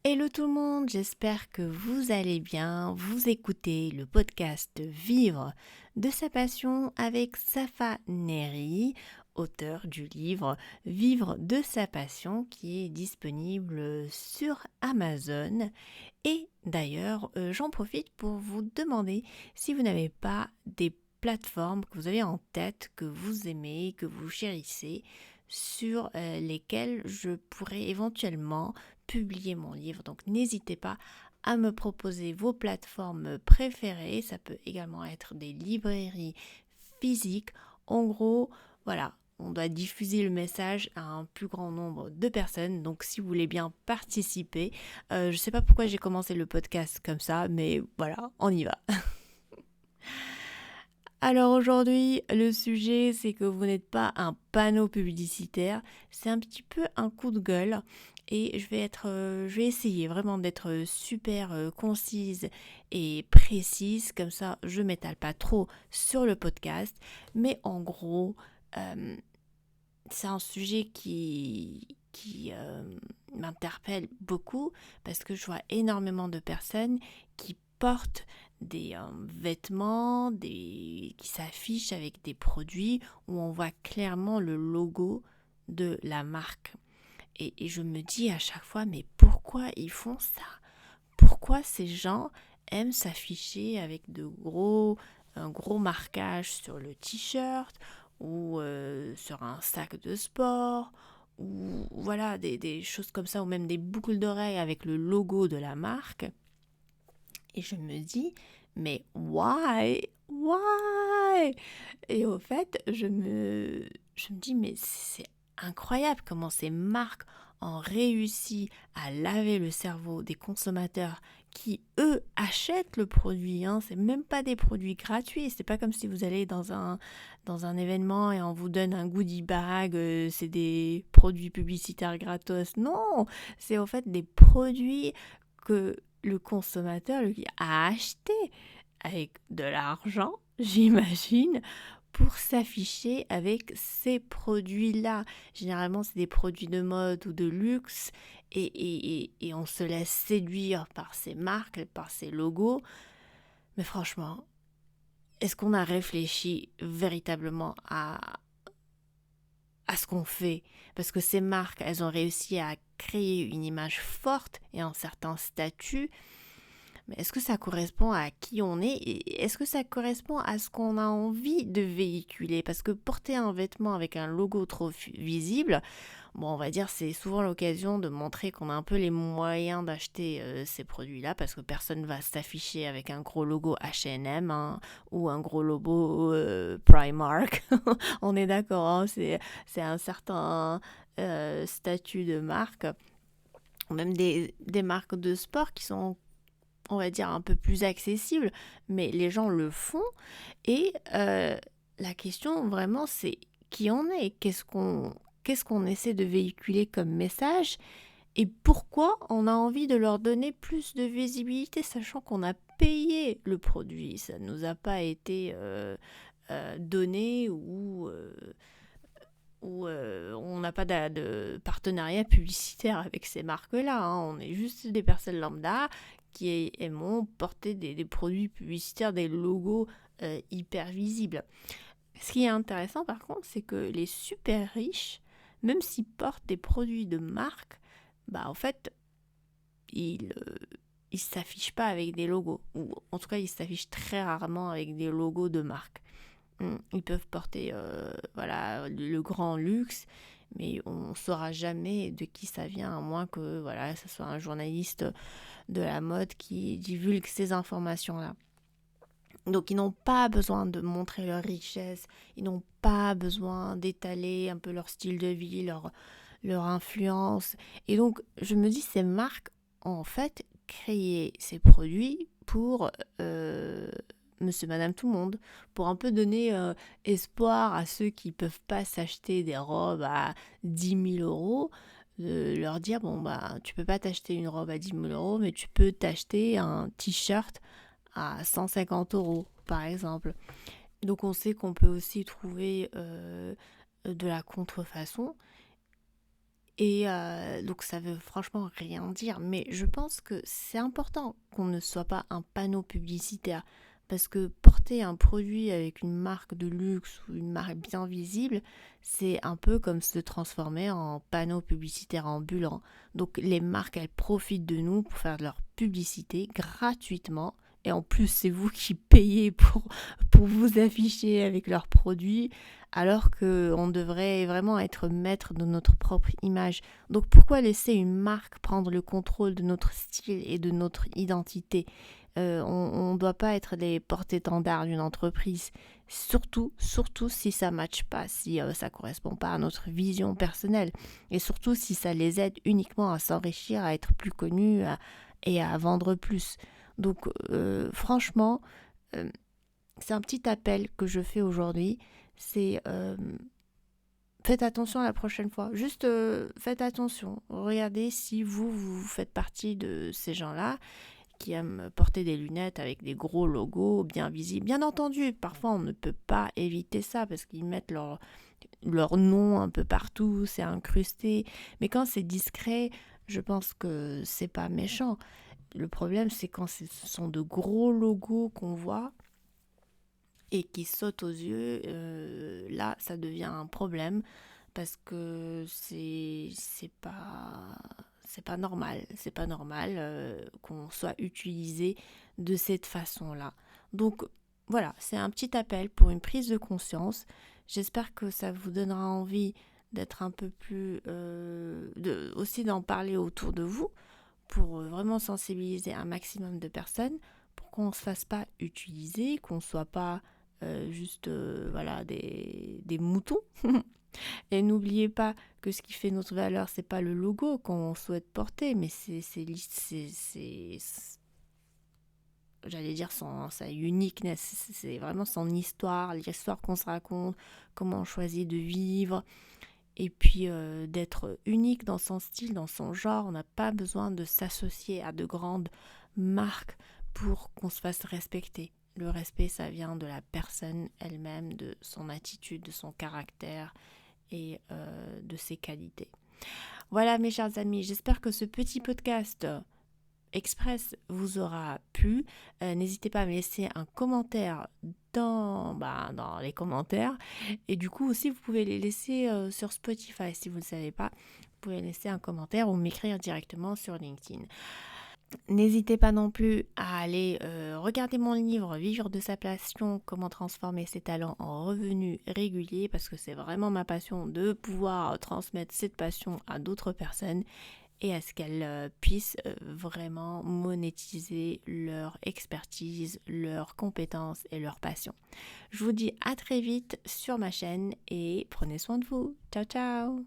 Hello tout le monde, j'espère que vous allez bien. Vous écoutez le podcast Vivre de sa passion avec Safa Neri, auteur du livre Vivre de sa passion qui est disponible sur Amazon. Et d'ailleurs, j'en profite pour vous demander si vous n'avez pas des plateformes que vous avez en tête, que vous aimez, que vous chérissez, sur lesquelles je pourrais éventuellement publier mon livre. Donc n'hésitez pas à me proposer vos plateformes préférées. Ça peut également être des librairies physiques. En gros, voilà, on doit diffuser le message à un plus grand nombre de personnes. Donc si vous voulez bien participer, je ne sais pas pourquoi j'ai commencé le podcast comme ça, mais voilà, on y va. Alors aujourd'hui, le sujet, c'est que vous n'êtes pas un panneau publicitaire, c'est un petit peu un coup de gueule et je vais essayer vraiment d'être super concise et précise, comme ça je m'étale pas trop sur le podcast, mais en gros, euh, c'est un sujet qui m'interpelle beaucoup parce que je vois énormément de personnes qui portent des vêtements qui s'affichent avec des produits où on voit clairement le logo de la marque. Et je me dis à chaque fois, mais pourquoi ils font ça? Pourquoi ces gens aiment s'afficher avec un gros marquage sur le t-shirt ou sur un sac de sport ou voilà des choses comme ça ou même des boucles d'oreilles avec le logo de la marque. Et je me dis, mais why? Why? Et au fait, je me dis, mais c'est incroyable comment ces marques ont réussi à laver le cerveau des consommateurs qui, eux, achètent le produit. Hein. C'est même pas des produits gratuits. C'est pas comme si vous allez dans un événement et on vous donne un goodie bag, c'est des produits publicitaires gratos. Non, c'est au fait des produits que le consommateur lui a acheté avec de l'argent, j'imagine, pour s'afficher avec ces produits-là. Généralement, c'est des produits de mode ou de luxe et on se laisse séduire par ces marques, par ces logos. Mais franchement, est-ce qu'on a réfléchi véritablement à ce qu'on fait? Parce que ces marques, elles ont réussi à créer une image forte et un certain statut. Mais est-ce que ça correspond à qui on est et est-ce que ça correspond à ce qu'on a envie de véhiculer? Parce que porter un vêtement avec un logo trop visible, bon, on va dire c'est souvent l'occasion de montrer qu'on a un peu les moyens d'acheter ces produits-là parce que personne va s'afficher avec un gros logo H&M hein, ou un gros logo Primark. On est d'accord, hein, c'est un certain statut de marque. Même des marques de sport qui sont on va dire, un peu plus accessible, mais les gens le font. Et la question, vraiment, c'est qui on est, qu'est-ce qu'on essaie de véhiculer comme message et pourquoi on a envie de leur donner plus de visibilité, sachant qu'on a payé le produit. Ça ne nous a pas été donné ou on n'a pas de partenariat publicitaire avec ces marques-là. Hein. On est juste des personnes lambda qui aimons porter des produits publicitaires, des logos hyper visibles. Ce qui est intéressant par contre, c'est que les super riches, même s'ils portent des produits de marque, bah en fait, ils s'affichent pas avec des logos. Ou en tout cas, ils s'affichent très rarement avec des logos de marque. Ils peuvent porter voilà, le grand luxe, mais on ne saura jamais de qui ça vient, à moins que voilà, ce soit un journaliste de la mode qui divulgue ces informations-là. Donc ils n'ont pas besoin de montrer leur richesse, ils n'ont pas besoin d'étaler un peu leur style de vie, leur influence. Et donc je me dis, ces marques ont en fait créé ces produits pour monsieur, madame, tout le monde, pour un peu donner espoir à ceux qui ne peuvent pas s'acheter des robes à 10 000 euros, de leur dire, bon, bah, tu peux pas t'acheter une robe à 10 000 euros, mais tu peux t'acheter un t-shirt à 150 euros, par exemple. Donc on sait qu'on peut aussi trouver de la contrefaçon. Et donc ça veut franchement rien dire, mais je pense que c'est important qu'on ne soit pas un panneau publicitaire. Parce que porter un produit avec une marque de luxe ou une marque bien visible, c'est un peu comme se transformer en panneau publicitaire ambulant. Donc les marques, elles profitent de nous pour faire de leur publicité gratuitement. Et en plus, c'est vous qui payez pour vous afficher avec leurs produits, alors qu'on devrait vraiment être maître de notre propre image. Donc pourquoi laisser une marque prendre le contrôle de notre style et de notre identité? On ne doit pas être les porte-étendards d'une entreprise, surtout si ça ne matche pas, si ça ne correspond pas à notre vision personnelle, et surtout si ça les aide uniquement à s'enrichir, à être plus connus et à vendre plus. Donc franchement, euh, c'est un petit appel que je fais aujourd'hui, c'est faites attention la prochaine fois. Juste faites attention. Regardez si vous faites partie de ces gens-là qui aiment porter des lunettes avec des gros logos bien visibles. Bien entendu, parfois on ne peut pas éviter ça parce qu'ils mettent leur nom un peu partout, c'est incrusté. Mais quand c'est discret, je pense que c'est pas méchant. Le problème, c'est quand ce sont de gros logos qu'on voit et qui sautent aux yeux, là, ça devient un problème parce que c'est pas normal, qu'on soit utilisé de cette façon-là. Donc voilà, c'est un petit appel pour une prise de conscience. J'espère que ça vous donnera envie d'être un peu plus, aussi d'en parler autour de vous pour vraiment sensibiliser un maximum de personnes pour qu'on ne se fasse pas utiliser, qu'on ne soit pas juste voilà, des moutons. Et n'oubliez pas que ce qui fait notre valeur, c'est pas le logo qu'on souhaite porter, mais j'allais dire sa uniqueness, c'est vraiment son histoire, l'histoire qu'on se raconte, comment on choisit de vivre, et puis d'être unique dans son style, dans son genre. On n'a pas besoin de s'associer à de grandes marques pour qu'on se fasse respecter. Le respect, ça vient de la personne elle-même, de son attitude, de son caractère et de ses qualités. Voilà mes chers amis, j'espère que ce petit podcast express vous aura plu. N'hésitez pas à me laisser un commentaire dans les commentaires. Et du coup aussi, vous pouvez les laisser sur Spotify si vous ne le savez pas. Vous pouvez laisser un commentaire ou m'écrire directement sur LinkedIn. N'hésitez pas non plus à aller regarder mon livre Vivre de sa passion, comment transformer ses talents en revenus réguliers, parce que c'est vraiment ma passion de pouvoir transmettre cette passion à d'autres personnes et à ce qu'elles puissent vraiment monétiser leur expertise, leurs compétences et leur passion. Je vous dis à très vite sur ma chaîne et prenez soin de vous. Ciao ciao.